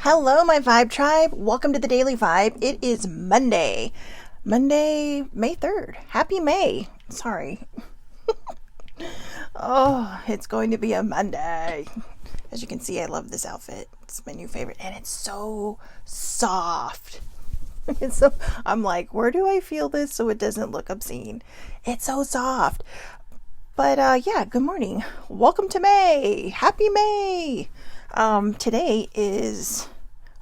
Hello, my Vibe Tribe. Welcome to the Daily Vibe. It is Monday, May 3rd. Happy May. Sorry. Oh, it's going to be a Monday. As you can see, I love this outfit. It's my new favorite, and it's so soft. I'm like, where do I feel this so it doesn't look obscene? It's so soft. But yeah, good morning. Welcome to May. Happy May. Today is,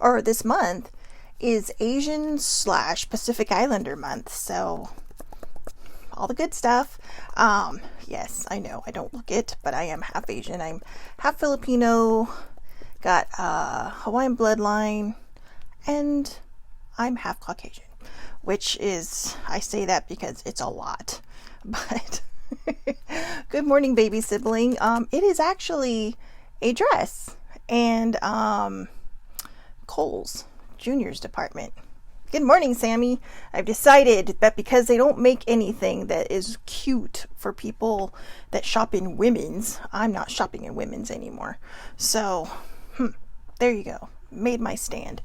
or this month is Asian / Pacific Islander month. So all the good stuff. Yes, I know I don't look it, but I am half Asian. I'm half Filipino, got Hawaiian bloodline, and I'm half Caucasian, which is, I say that because it's a lot, but good morning, baby sibling. It is actually a dress, and Kohl's Junior's department. Good morning, Sammy. I've decided that because they don't make anything that is cute for people that shop in women's, I'm not shopping in women's anymore. So, there you go. Made my stand.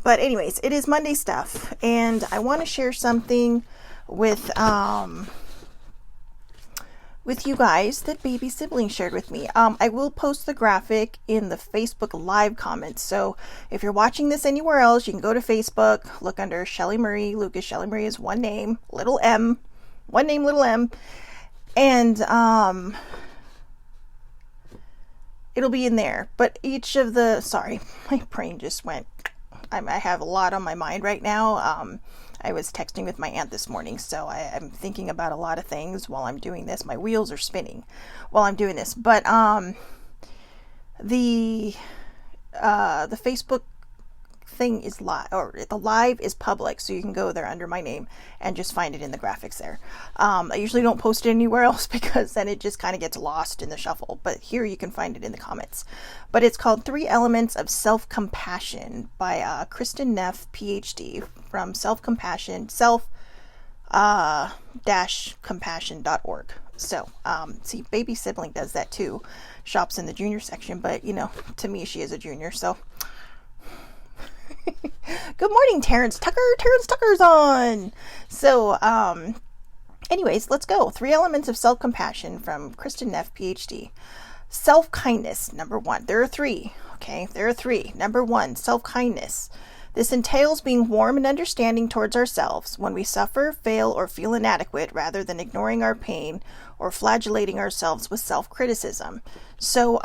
But anyways, it is Monday stuff, and I want to share something with you guys that baby sibling shared with me. I will post the graphic in the Facebook live comments. So if you're watching this anywhere else, you can go to Facebook, look under Shelly Marie Lucas. Shelly Marie is one name, little m, one name, little m, and it'll be in there. But each of the, sorry, my brain just went, I have a lot on my mind right now. I was texting with my aunt this morning, so I'm thinking about a lot of things while I'm doing this. My wheels are spinning while I'm doing this. But the Facebook thing is live, or the live is public, so you can go there under my name and just find it in the graphics there. I usually don't post it anywhere else because then it just kind of gets lost in the shuffle, but here you can find it in the comments. But it's called 3 Elements of Self-Compassion by Kristen Neff, PhD, from self-compassion.org. So, see, baby sibling does that too, shops in the junior section, but you know, to me she is a junior, so good morning, Terrence Tucker. Terrence Tucker's on. So, anyways, let's go. 3 Elements of Self-Compassion from Kristen Neff, PhD. Self-kindness, number 1. There are 3. Okay, there are 3. Number 1, self-kindness. This entails being warm and understanding towards ourselves when we suffer, fail, or feel inadequate, rather than ignoring our pain or flagellating ourselves with self-criticism. So,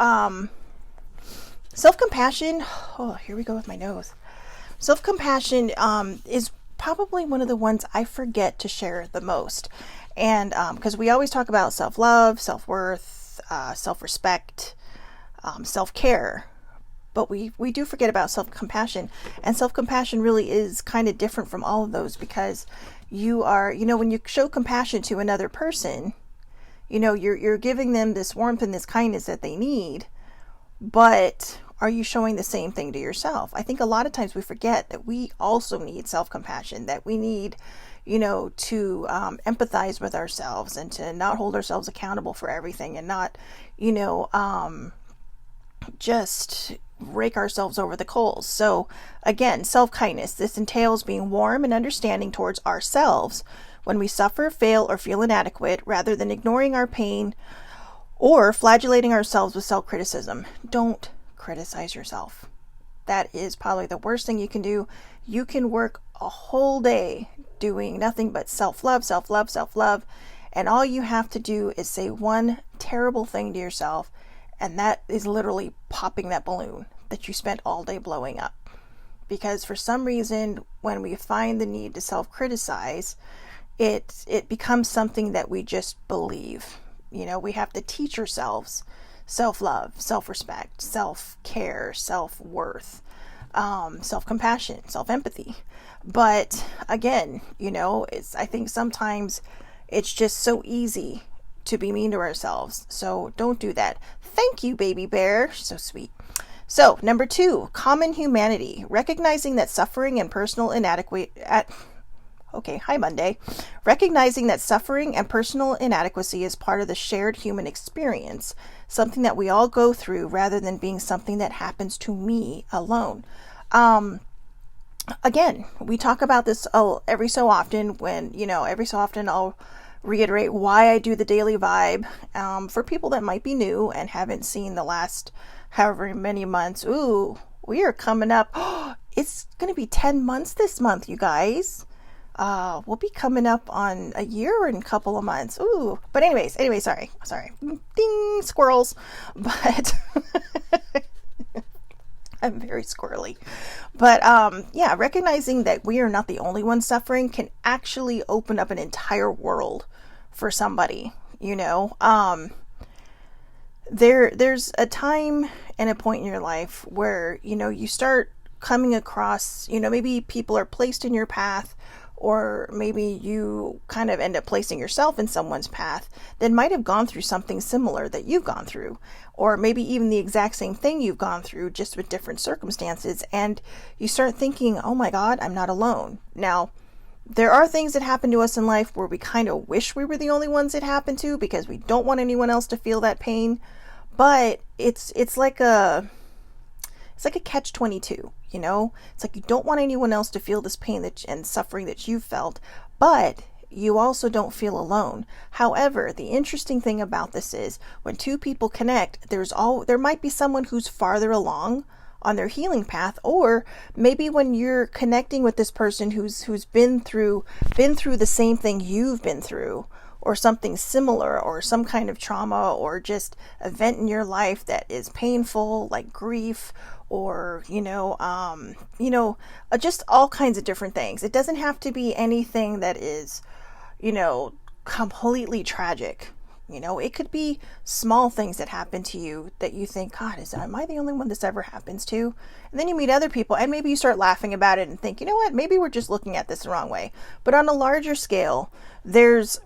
self-compassion, oh, here we go with my nose. Self-compassion is probably one of the ones I forget to share the most. And because we always talk about self-love, self-worth, self-respect, self-care. But we do forget about self-compassion. And self-compassion really is kind of different from all of those, because you are, when you show compassion to another person, you're giving them this warmth and this kindness that they need. But are you showing the same thing to yourself? I think a lot of times we forget that we also need self-compassion, that we need, to empathize with ourselves and to not hold ourselves accountable for everything, and not, just rake ourselves over the coals. So again, self-kindness. This entails being warm and understanding towards ourselves when we suffer, fail, or feel inadequate, rather than ignoring our pain or flagellating ourselves with self-criticism. Don't criticize yourself. That is probably the worst thing you can do. You can work a whole day doing nothing but self-love, self-love, self-love, and all you have to do is say one terrible thing to yourself, and that is literally popping that balloon that you spent all day blowing up. Because for some reason, when we find the need to self-criticize, it becomes something that we just believe. We have to teach ourselves self-love, self-respect, self-care, self-worth, self-compassion, self-empathy. But again, I think sometimes it's just so easy to be mean to ourselves. So don't do that. Thank you, baby bear. So sweet. So, number 2, common humanity. Recognizing that suffering and personal hi Monday. Recognizing that suffering and personal inadequacy is part of the shared human experience, something that we all go through, rather than being something that happens to me alone. Again, we talk about this every so often every so often I'll reiterate why I do the daily vibe. For people that might be new and haven't seen the last however many months, ooh, we are coming up. It's going to be 10 months this month, you guys. We'll be coming up on a year in a couple of months. Ooh, but anyways, sorry. Ding, squirrels. But I'm very squirrely. But yeah, recognizing that we are not the only ones suffering can actually open up an entire world for somebody, there's a time and a point in your life where, you start coming across, maybe people are placed in your path, or maybe you kind of end up placing yourself in someone's path that might have gone through something similar that you've gone through, or maybe even the exact same thing you've gone through, just with different circumstances. And you start thinking, oh my God, I'm not alone. Now, there are things that happen to us in life where we kind of wish we were the only ones it happened to, because we don't want anyone else to feel that pain. But it's like a catch-22, It's like you don't want anyone else to feel this pain and suffering that you felt, but you also don't feel alone. However, the interesting thing about this is when two people connect, there might be someone who's farther along on their healing path, or maybe when you're connecting with this person who's been through the same thing you've been through, or something similar, or some kind of trauma, or just event in your life that is painful, like grief, or just all kinds of different things. It doesn't have to be anything that is completely tragic. It could be small things that happen to you that you think, God, am I the only one this ever happens to? And then you meet other people and maybe you start laughing about it and think, you know what, maybe we're just looking at this the wrong way. But on a larger scale, there's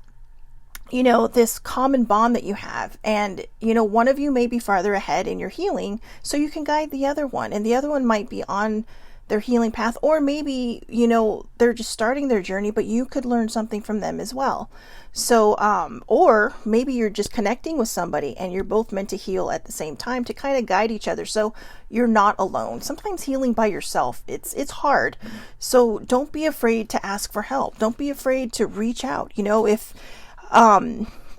this common bond that you have, and one of you may be farther ahead in your healing, so you can guide the other one, and the other one might be on their healing path, or maybe they're just starting their journey, but you could learn something from them as well. So or maybe you're just connecting with somebody and you're both meant to heal at the same time to kind of guide each other, so you're not alone. Sometimes healing by yourself, it's hard, so don't be afraid to ask for help. Don't be afraid to reach out.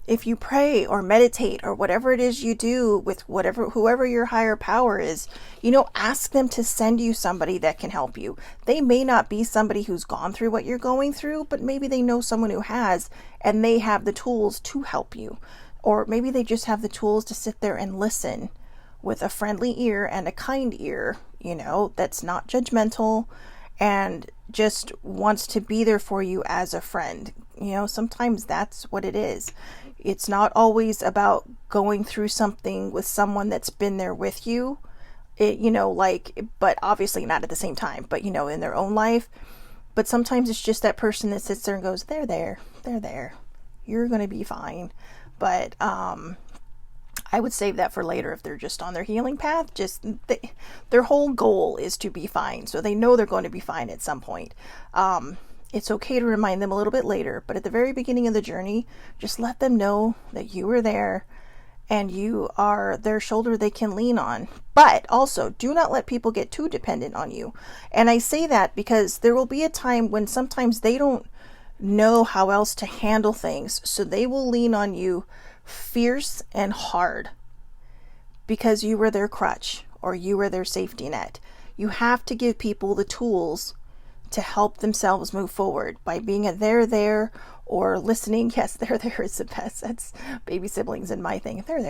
If you pray or meditate or whatever it is you do with whoever your higher power is, ask them to send you somebody that can help you. They may not be somebody who's gone through what you're going through, but maybe they know someone who has, and they have the tools to help you. Or maybe they just have the tools to sit there and listen with a friendly ear and a kind ear, that's not judgmental and just wants to be there for you as a friend. Sometimes that's what it is. It's not always about going through something with someone that's been there with you, but obviously not at the same time, but in their own life. But sometimes it's just that person that sits there and goes, they're there, you're going to be fine. But, I would save that for later if they're just on their healing path. Their whole goal is to be fine. So they know they're going to be fine at some point. It's okay to remind them a little bit later, but at the very beginning of the journey, just let them know that you are there and you are their shoulder they can lean on. But also, do not let people get too dependent on you. And I say that because there will be a time when sometimes they don't know how else to handle things, so they will lean on you fierce and hard because you were their crutch or you were their safety net. You have to give people the tools to help themselves move forward by being a they're there or listening. Yes, they're there is the best. That's baby siblings in my thing. They're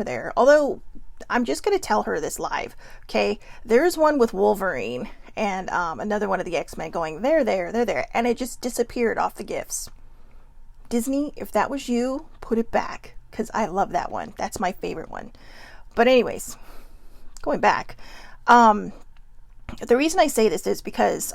there. Although I'm just going to tell her this live. Okay. There's one with Wolverine and another one of the X-Men going, they're there. And it just disappeared off the gifts. Disney, if that was you, put it back, because I love that one. That's my favorite one. But anyways, going back, the reason I say this is because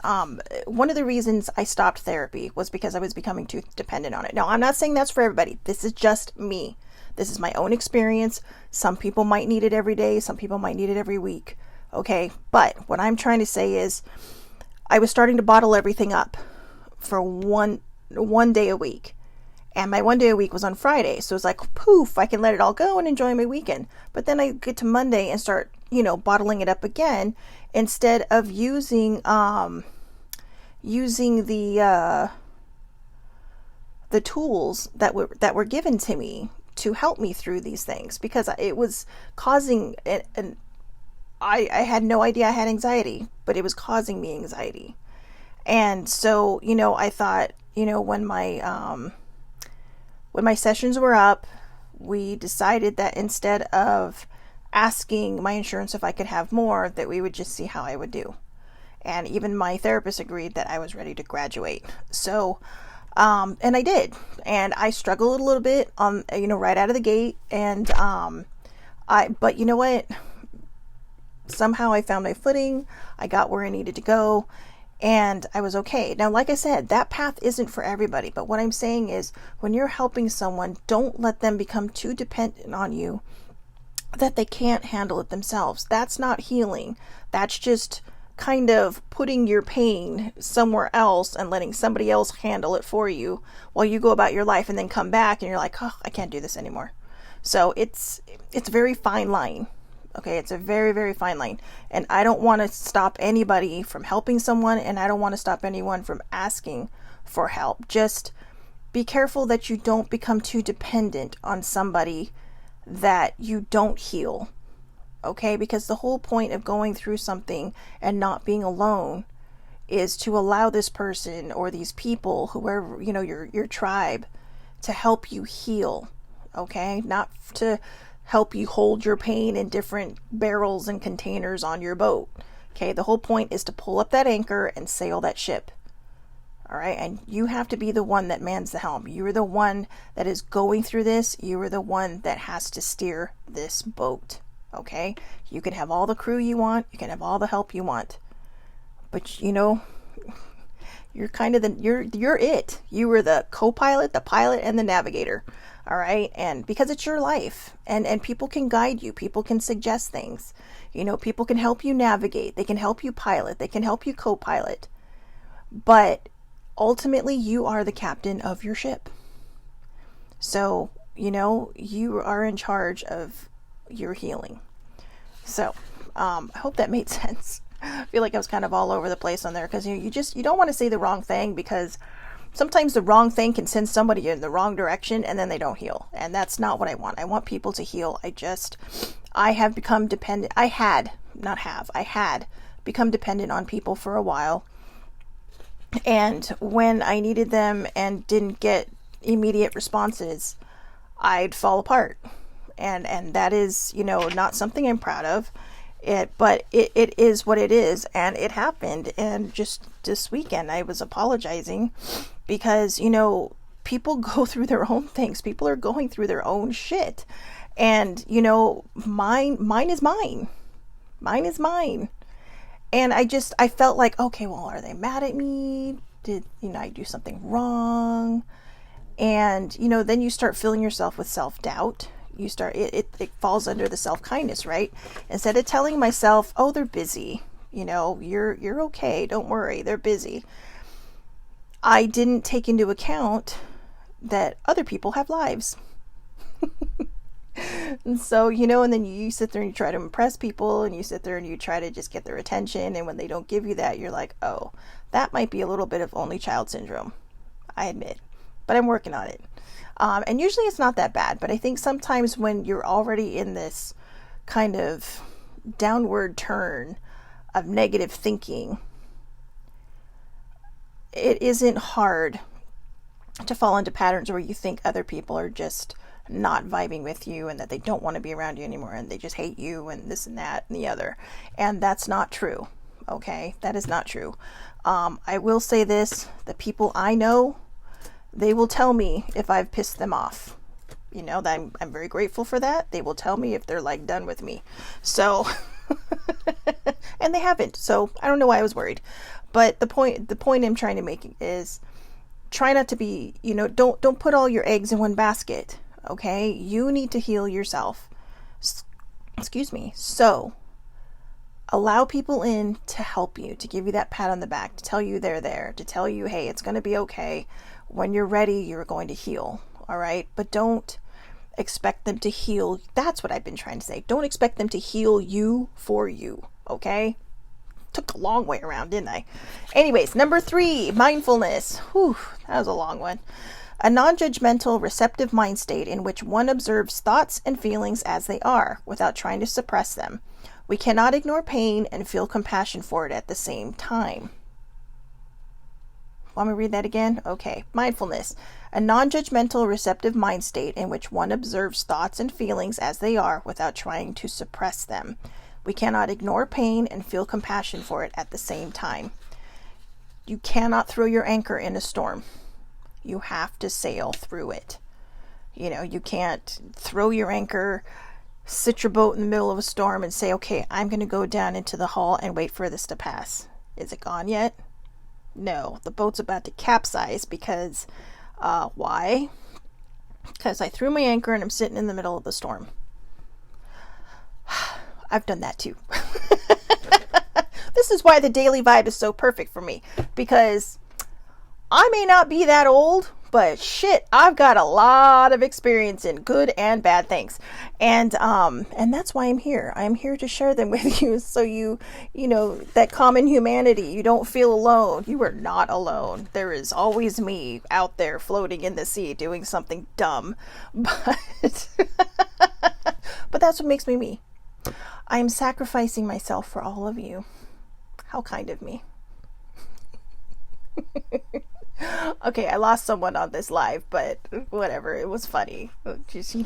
one of the reasons I stopped therapy was because I was becoming too dependent on it. Now, I'm not saying that's for everybody. This is just me. This is my own experience. Some people might need it every day. Some people might need it every week. Okay. But what I'm trying to say is I was starting to bottle everything up for one day a week. And my one day a week was on Friday. So it's like, poof, I can let it all go and enjoy my weekend. But then I get to Monday and start, bottling it up again. instead of using the tools that were given to me to help me through these things, because it was causing and I had no idea I had anxiety, but it was causing me anxiety. And so, I thought, when my sessions were up, we decided that instead of asking my insurance if I could have more, that we would just see how I would do. And even my therapist agreed that I was ready to graduate. So, and I did. And I struggled a little bit right out of the gate. And, but you know what? Somehow I found my footing. I got where I needed to go, and I was okay. Now, like I said, that path isn't for everybody. But what I'm saying is, when you're helping someone, don't let them become too dependent on you that they can't handle it themselves. That's not healing. That's just kind of putting your pain somewhere else and letting somebody else handle it for you while you go about your life, and then come back and you're like, oh, I can't do this anymore. So it's a very fine line. Okay, it's a very, very fine line. And I don't want to stop anybody from helping someone, and I don't want to stop anyone from asking for help. Just be careful that you don't become too dependent on somebody that you don't heal. Okay, because the whole point of going through something and not being alone is to allow this person or these people, whoever, your tribe, to help you heal. Okay, not to help you hold your pain in different barrels and containers on your boat. Okay, the whole point is to pull up that anchor and sail that ship. All right, and you have to be the one that mans the helm. You are the one that is going through this. You are the one that has to steer this boat. Okay, you can have all the crew you want. You can have all the help you want, but you're kind of you're it. You were the co-pilot, the pilot, and the navigator. All right. And because it's your life, and people can guide you, people can suggest things, people can help you navigate, they can help you pilot, they can help you co-pilot, but ultimately you are the captain of your ship. So, you are in charge of your healing. So, I hope that made sense. I feel like I was kind of all over the place on there, because you don't want to say the wrong thing, because sometimes the wrong thing can send somebody in the wrong direction, and then they don't heal. And that's not what I want. I want people to heal. I have become dependent. I had become dependent on people for a while. And when I needed them and didn't get immediate responses, I'd fall apart. And that is, not something I'm proud of. But it is what it is, and it happened. And just this weekend I was apologizing because, people go through their own things. People are going through their own shit. And, mine is mine. Mine is mine. And I felt like, okay, well, are they mad at me? Did, I do something wrong? And, then you start filling yourself with self-doubt. You start, it falls under the self-kindness, right? Instead of telling myself, oh, they're busy, you're okay, don't worry, they're busy, I didn't take into account that other people have lives. And so, and then you sit there and you try to impress people, and you sit there and you try to just get their attention, and when they don't give you that, you're like, oh, that might be a little bit of only child syndrome, I admit, but I'm working on it. And usually it's not that bad, but I think sometimes when you're already in this kind of downward turn of negative thinking, it isn't hard to fall into patterns where you think other people are just not vibing with you, and that they don't want to be around you anymore, and they just hate you, and this and that and the other. And that's not true. Okay, that is not true. I will say this: the people I know, they will tell me if I've pissed them off. That I'm very grateful for that. They will tell me if they're like done with me. So, and they haven't. So I don't know why I was worried. But the point I'm trying to make is, try not to be, don't put all your eggs in one basket. Okay, you need to heal yourself. Excuse me. So allow people in to help you, to give you that pat on the back, to tell you they're there, to tell you, hey, it's going to be okay. When you're ready, you're going to heal. All right. But don't expect them to heal. That's what I've been trying to say. Don't expect them to heal you for you. Okay. took the long way around, didn't I? Anyways, number 3, mindfulness. Whew, that was a long one. A non-judgmental, receptive mind state in which one observes thoughts and feelings as they are, without trying to suppress them. We cannot ignore pain and feel compassion for it at the same time. Want me to read that again? Okay. Mindfulness. A non-judgmental, receptive mind state in which one observes thoughts and feelings as they are, without trying to suppress them. We cannot ignore pain and feel compassion for it at the same time. You cannot throw your anchor in a storm. You have to sail through it. You can't throw your anchor, sit your boat in the middle of a storm and say, okay, I'm going to go down into the hull and wait for this to pass. Is it gone yet? No, the boat's about to capsize because, why? Because I threw my anchor and I'm sitting in the middle of the storm. I've done that too. This is why the daily vibe is so perfect for me, because I may not be that old, but shit, I've got a lot of experience in good and bad things. And that's why I'm here. I'm here to share them with you, so you know, that common humanity, you don't feel alone. You are not alone. There is always me out there floating in the sea doing something dumb. But but that's what makes me me. I am sacrificing myself for all of you. How kind of me. Okay, I lost someone on this live, but whatever, it was funny. Just,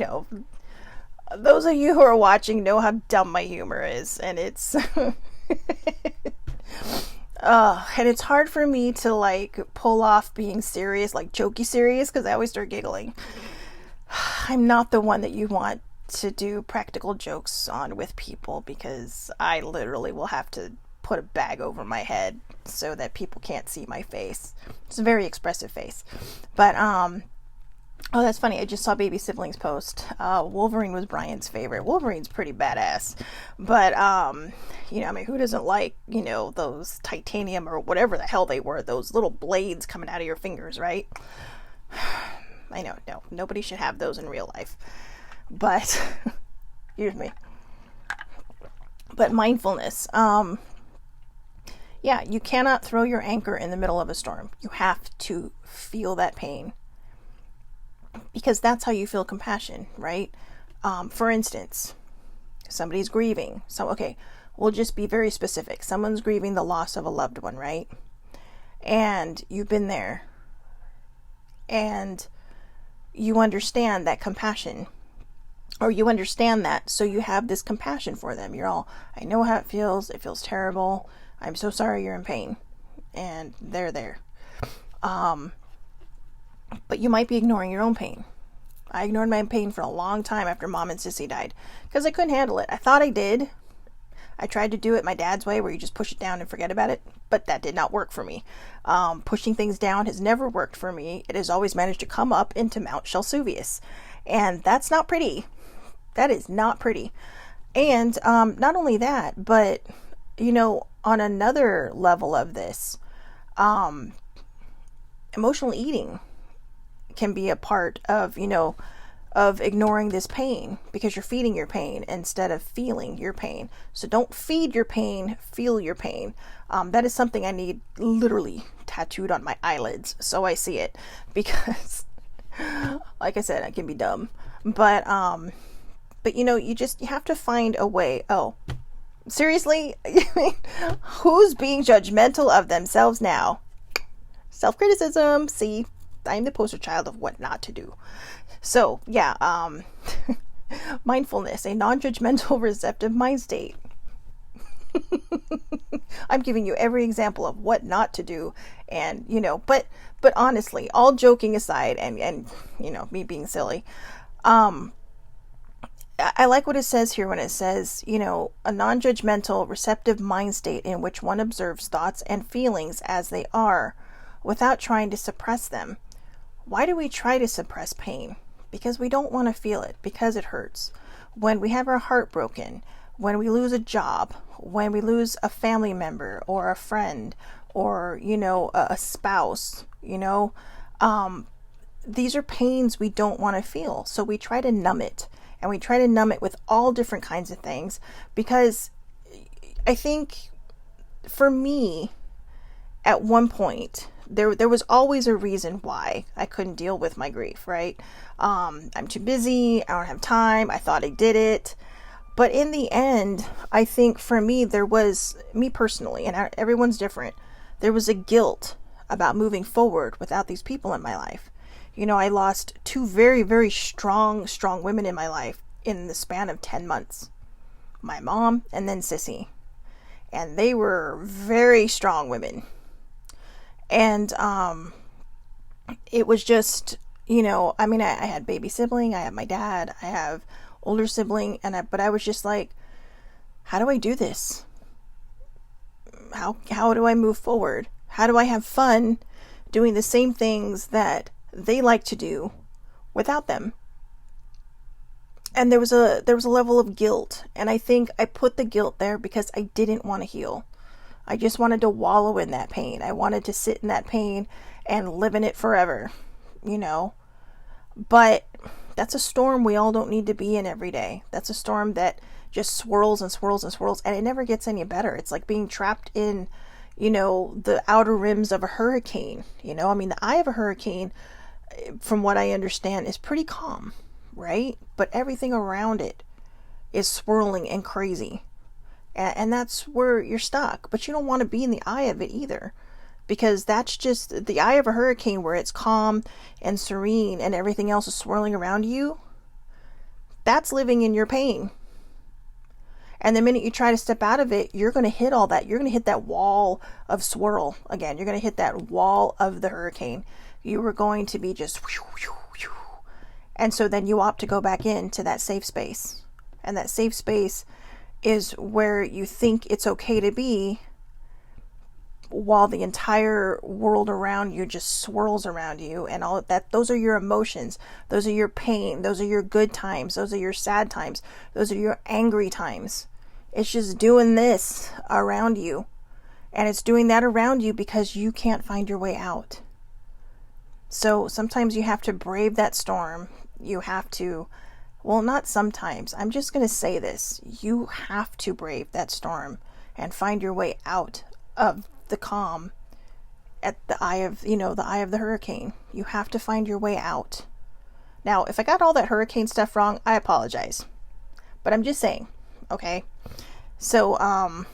those of you who are watching know how dumb my humor is, and it's and it's hard for me to pull off being serious, jokey serious, because I always start giggling. I'm not the one that you want to do practical jokes on with people, because I literally will have to put a bag over my head so that people can't see my face. It's a very expressive face. But oh, that's funny, I just saw Baby Siblings post. Wolverine was Brian's favorite. Wolverine's pretty badass, but who doesn't like those titanium or whatever the hell they were, those little blades coming out of your fingers, right? I know, no, nobody should have those in real life, but excuse me. But mindfulness, yeah, you cannot throw your anchor in the middle of a storm. You have to feel that pain, because that's how you feel compassion, right? For instance, somebody's grieving. So, okay, we'll just be very specific. Someone's grieving the loss of a loved one, right? And you've been there, and you understand that compassion, or you understand that, so you have this compassion for them. You're all, I know how it feels. It feels terrible. I'm so sorry you're in pain. And they're there. But you might be ignoring your own pain. I ignored my pain for a long time after Mom and Sissy died, because I couldn't handle it. I thought I did. I tried to do it my dad's way, where you just push it down and forget about it, but that did not work for me. Pushing things down has never worked for me. It has always managed to come up into Mount Shelsuvius, and that's not pretty. That is not pretty. And not only that, but on another level of this, emotional eating can be a part of ignoring this pain, because you're feeding your pain instead of feeling your pain. So don't feed your pain, feel your pain. That is something I need literally tattooed on my eyelids so I see it, because like I said, I can be dumb, but you have to find a way. Oh, seriously? Who's being judgmental of themselves now? Self-criticism. See, I'm the poster child of what not to do. So yeah, mindfulness, a non-judgmental, receptive mind state. I'm giving you every example of what not to do, and but honestly, all joking aside, and me being silly, I like what it says here when it says, a non-judgmental, receptive mind state in which one observes thoughts and feelings as they are, without trying to suppress them. Why do we try to suppress pain? Because we don't want to feel it, because it hurts. When we have our heart broken, when we lose a job, when we lose a family member or a friend, or, a spouse, these are pains we don't want to feel. So we try to numb it. And we try to numb it with all different kinds of things, because I think for me, at one point, there was always a reason why I couldn't deal with my grief, right? I'm too busy. I don't have time. I thought I did it. But in the end, I think for me, there was, me personally, and everyone's different, there was a guilt about moving forward without these people in my life. I lost two very, very strong women in my life in the span of 10 months. My mom and then Sissy. And they were very strong women. And it was just, I had baby sibling, I have my dad, I have older sibling, but I was just like, how do I do this? How do I move forward? How do I have fun doing the same things that they like to do without them? And there was a level of guilt, and I think I put the guilt there because I didn't want to heal. I just wanted to wallow in that pain. I wanted to sit in that pain and live in it forever, But that's a storm we all don't need to be in every day. That's a storm that just swirls and swirls and swirls, and it never gets any better. It's like being trapped in, the outer rims of a hurricane. The eye of a hurricane, from what I understand, is pretty calm, right? But everything around it is swirling and crazy. And that's where you're stuck. But you don't want to be in the eye of it either. Because that's just the eye of a hurricane where it's calm and serene and everything else is swirling around you. That's living in your pain. And the minute you try to step out of it, you're going to hit all that. You're going to hit that wall of swirl again. You're going to hit that wall of the hurricane. You were going to be just... And so then you opt to go back into that safe space. And that safe space is where you think it's okay to be, while the entire world around you just swirls around you, and all of that. Those are your emotions. Those are your pain. Those are your good times. Those are your sad times. Those are your angry times. It's just doing this around you. And it's doing that around you because you can't find your way out. So sometimes you have to brave that storm. You have to, well, not sometimes. I'm just going to say this. You have to brave that storm and find your way out of the calm at the eye of, the eye of the hurricane. You have to find your way out. Now, if I got all that hurricane stuff wrong, I apologize. But I'm just saying, okay? So, and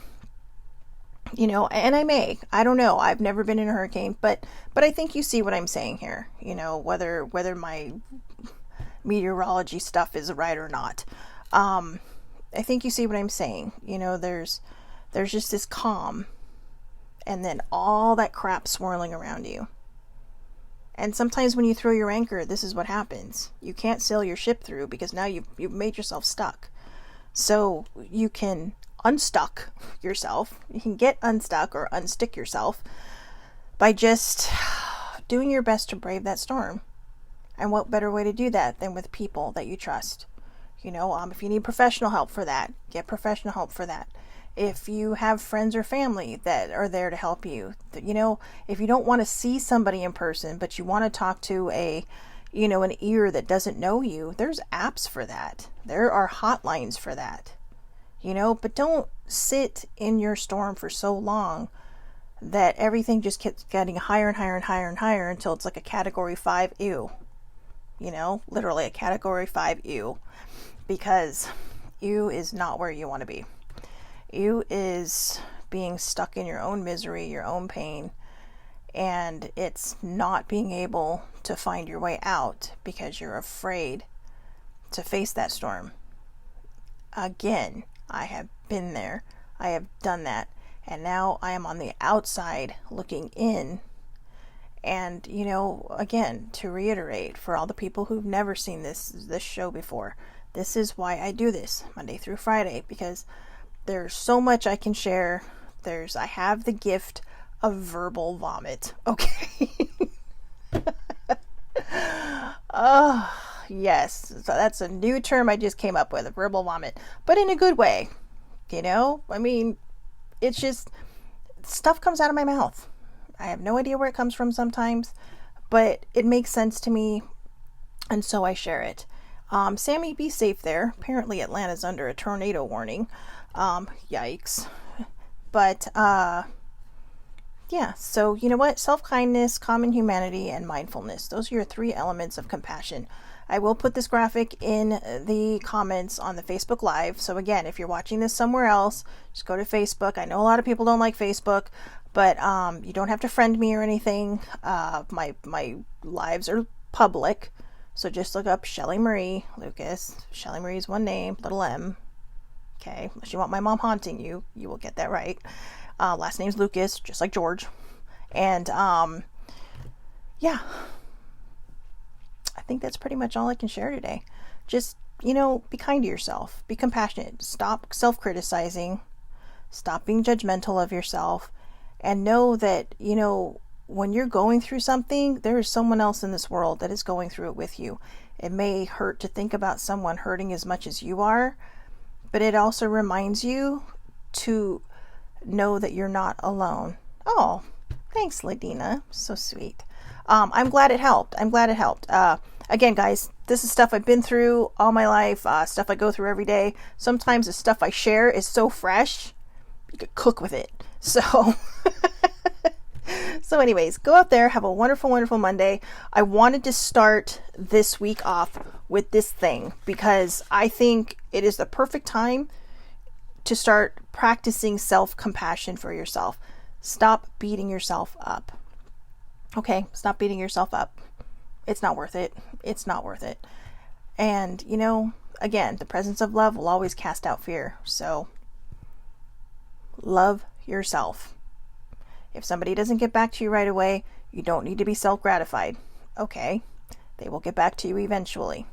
I don't know. I've never been in a hurricane, but I think you see what I'm saying here. Whether my meteorology stuff is right or not. I think you see what I'm saying. There's just this calm, and then all that crap swirling around you. And sometimes when you throw your anchor, this is what happens. You can't sail your ship through because now you've made yourself stuck. So you can unstuck yourself. You can get unstuck or unstick yourself by just doing your best to brave that storm. And what better way to do that than with people that you trust? If you need professional help for that, get professional help for that. If you have friends or family that are there to help you, if you don't want to see somebody in person, but you want to talk to an ear that doesn't know you, there's apps for that. There are hotlines for that, but don't sit in your storm for so long that everything just keeps getting higher and higher and higher and higher until it's like a category 5 ew, literally a category 5 ew, because ew is not where you want to be. You is being stuck in your own misery, your own pain, and it's not being able to find your way out because you're afraid to face that storm. Again, I have been there. I have done that. And now I am on the outside looking in. And, again, to reiterate, for all the people who've never seen this show before, this is why I do this Monday through Friday, because there's so much I can share. I have the gift of verbal vomit. Okay. Oh, yes. So that's a new term I just came up with, a verbal vomit, but in a good way. It's just stuff comes out of my mouth. I have no idea where it comes from sometimes, but it makes sense to me. And so I share it. Sammy, be safe there. Apparently Atlanta's under a tornado warning. Yikes. But, yeah, so you know what? Self-kindness, common humanity, and mindfulness. Those are your 3 elements of compassion. I will put this graphic in the comments on the Facebook Live. So again, if you're watching this somewhere else, just go to Facebook. I know a lot of people don't like Facebook, but you don't have to friend me or anything. My lives are public. So just look up Shelly Marie Lucas. Shelly Marie is one name, little m. Okay, unless you want my mom haunting you, you will get that right. Last name's Lucas, just like George. And, yeah. I think that's pretty much all I can share today. Just, be kind to yourself. Be compassionate. Stop self-criticizing. Stop being judgmental of yourself. And know that, when you're going through something, there is someone else in this world that is going through it with you. It may hurt to think about someone hurting as much as you are, but it also reminds you to know that you're not alone. Oh, thanks, Ladina. So sweet. I'm glad it helped. Again, guys, this is stuff I've been through all my life, stuff I go through every day. Sometimes the stuff I share is so fresh, you could cook with it. So, so anyways, go out there, have a wonderful, wonderful Monday. I wanted to start this week off with this thing because I think it is the perfect time to start practicing self-compassion for yourself. Stop beating yourself up. Okay, stop beating yourself up. It's not worth it. It's not worth it. And, again, the presence of love will always cast out fear. So, love yourself. If somebody doesn't get back to you right away, you don't need to be self-gratified. Okay, they will get back to you eventually.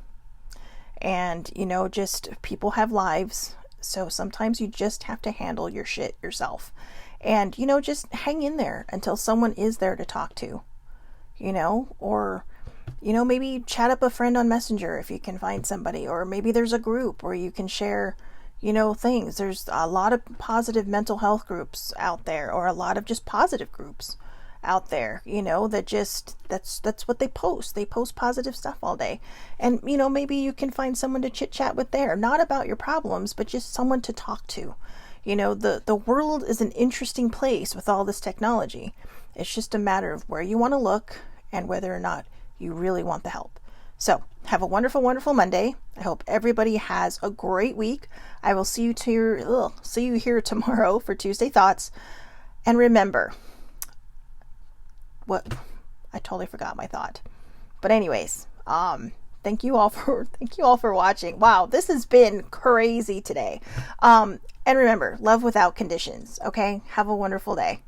And, just people have lives. So sometimes you just have to handle your shit yourself. And, just hang in there until someone is there to talk to, or, maybe chat up a friend on Messenger if you can find somebody, or maybe there's a group where you can share, things. There's a lot of positive mental health groups out there, or a lot of just positive groups out there, that just, that's what they post. They post positive stuff all day. And, maybe you can find someone to chit chat with there, not about your problems, but just someone to talk to. The world is an interesting place with all this technology. It's just a matter of where you want to look and whether or not you really want the help. So have a wonderful, wonderful Monday. I hope everybody has a great week. I will see you here tomorrow for Tuesday Thoughts. And remember, I totally forgot my thought. But anyways, thank you all for watching. Wow, this has been crazy today. And remember, love without conditions. Okay? Have a wonderful day.